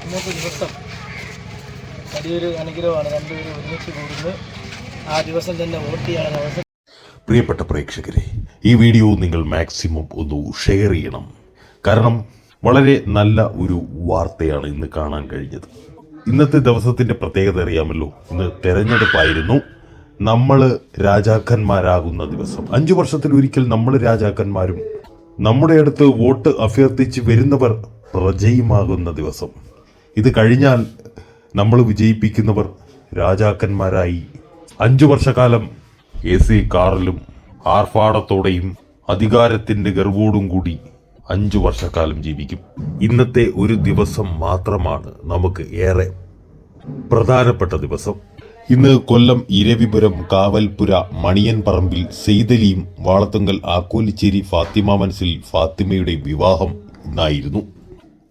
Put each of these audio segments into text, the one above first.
ഇന്നത്തെ ദിവസം വലിയൊരു അനുഗ്രഹമാണ്. രണ്ടുപേരും ഒരുമിച്ച് കൂടുന്നത് ആ ദിവസം തന്നെ വോട്ട് ചെയ്യാൻ അവസരം. പ്രിയപ്പെട്ട പ്രേക്ഷകരെ, ഈ വീഡിയോ നിങ്ങൾ മാക്സിമം ഒന്ന് ഷെയർ ചെയ്യണം. കാരണം വളരെ നല്ല ഒരു വാർത്തയാണ് ഇന്ന് കാണാൻ കഴിഞ്ഞത്. ഇന്നത്തെ ദിവസത്തിന്റെ പ്രത്യേകത അറിയാമല്ലോ. ഇന്ന് തെരഞ്ഞെടുപ്പായിരുന്നു. നമ്മൾ രാജാക്കന്മാരാകുന്ന ദിവസം. 5 വർഷത്തിലൊരിക്കൽ നമ്മൾ രാജാക്കന്മാരും നമ്മുടെ അടുത്ത് വോട്ട് അഭ്യർത്ഥിച്ച് വരുന്നവർ പ്രജയുമാകുന്ന ദിവസം. ഇത് കഴിഞ്ഞാൽ നമ്മൾ വിജയിപ്പിക്കുന്നവർ രാജാക്കന്മാരായി 5 വർഷക്കാലം AC കാറിലും ആർഭാടത്തോടെയും അധികാരത്തിന്റെ ഗർവോടും കൂടി 5 വർഷക്കാലം ജീവിക്കും. ഇന്നത്തെ ഒരു ദിവസം മാത്രമാണ് നമുക്ക് ഏറെ പ്രധാനപ്പെട്ട ദിവസം. ഇന്ന് കൊല്ലം ഇരവിപുരം കാവൽപുര മണിയൻ പറമ്പിൽ സെയ്തലിയും വാളത്തുങ്കൽ ആക്കോലിച്ചേരി ഫാത്തിമ മനസ്സിൽ ഫാത്തിമയുടെ വിവാഹം ഇന്നായിരുന്നു.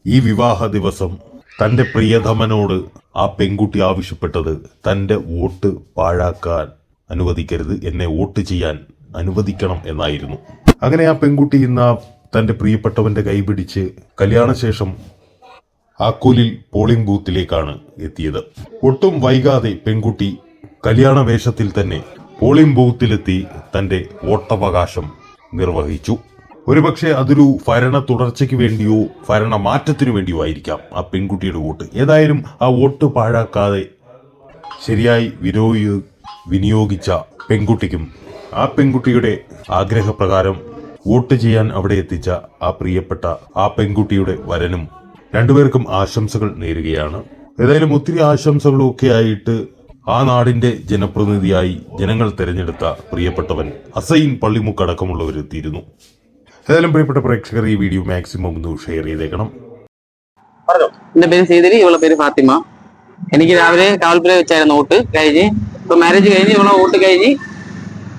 ഈ വിവാഹ ദിവസം തന്റെ പ്രിയതമനോട് ആ പെൺകുട്ടി ആവശ്യപ്പെട്ടത് തന്റെ വോട്ട് പാഴാക്കാൻ അനുവദിക്കരുത്, എന്നെ വോട്ട് ചെയ്യാൻ അനുവദിക്കണം എന്നായിരുന്നു. അങ്ങനെ ആ പെൺകുട്ടി ഇന്ന് തന്റെ പ്രിയപ്പെട്ടവന്റെ കൈപിടിച്ച് കല്യാണശേഷം ആക്കോലിൽ പോളിംഗ് ബൂത്തിലേക്കാണ് എത്തിയത്. ഒട്ടും വൈകാതെ പെൺകുട്ടി കല്യാണ വേഷത്തിൽ തന്നെ പോളിംഗ് ബൂത്തിലെത്തി തന്റെ വോട്ടവകാശം നിർവഹിച്ചു. ഒരുപക്ഷെ അതൊരു ഭരണ തുടർച്ചയ്ക്ക് വേണ്ടിയോ ഭരണ മാറ്റത്തിനു വേണ്ടിയോ ആയിരിക്കാം ആ പെൺകുട്ടിയുടെ വോട്ട്. ഏതായാലും ആ വോട്ട് പാഴാക്കാതെ ശരിയായി വിനിയോഗിച്ച പെൺകുട്ടിക്കും ആ പെൺകുട്ടിയുടെ ആഗ്രഹപ്രകാരം വോട്ട് ചെയ്യാൻ അവിടെ എത്തിച്ച ആ പ്രിയപ്പെട്ട ആ പെൺകുട്ടിയുടെ വരനും രണ്ടുപേർക്കും ആശംസകൾ നേരുകയാണ്. ഏതായാലും ഒത്തിരി ആശംസകളും ഒക്കെ ആയിട്ട് ആ നാടിന്റെ ജനപ്രതിനിധിയായി ജനങ്ങൾ തെരഞ്ഞെടുത്ത പ്രിയപ്പെട്ടവൻ അസൈൻ പള്ളിമുക്കടക്കമുള്ളവരെത്തിയിരുന്നു. ഏതായാലും പ്രിയപ്പെട്ട പ്രേക്ഷകർ, ഈ വീഡിയോ മാക്സിമം ഒന്ന് ഷെയർ ചെയ്തേക്കണം. എന്റെ പേര് സീതലി, ഇവളെ പേര് ഫാത്തിമ. എനിക്ക് രാവിലെ കാവൽപുര വെച്ചായിരുന്നു വോട്ട്. കഴിഞ്ഞ് ഇപ്പൊ മാരേജ് കഴിഞ്ഞ് ഇവളെ വോട്ട് കഴിഞ്ഞ്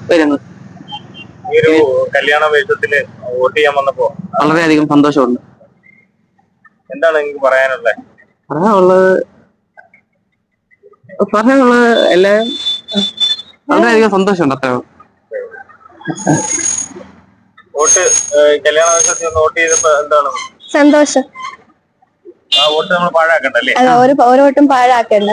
വരുന്നു. കല്യാണ വേഷത്തില് വോട്ട് ചെയ്യാൻ വന്നപ്പോ വളരെയധികം സന്തോഷമുണ്ട്. എന്താണ് നിങ്ങൾക്ക് പറയാനുള്ളത്? പറയാനുള്ളത് എല്ലാവരും വളരെയധികം സന്തോഷമുണ്ട്. അത്ര വോട്ട് കല്യാണ വേഷത്തിൽ വോട്ട് ചെയ്തപ്പോ എന്താണ് സന്തോഷം? ആ വോട്ട് നമ്മൾ പാഴാക്കണ്ടല്ലേ? ഒരു വോട്ടും പാഴാക്കണ്ട.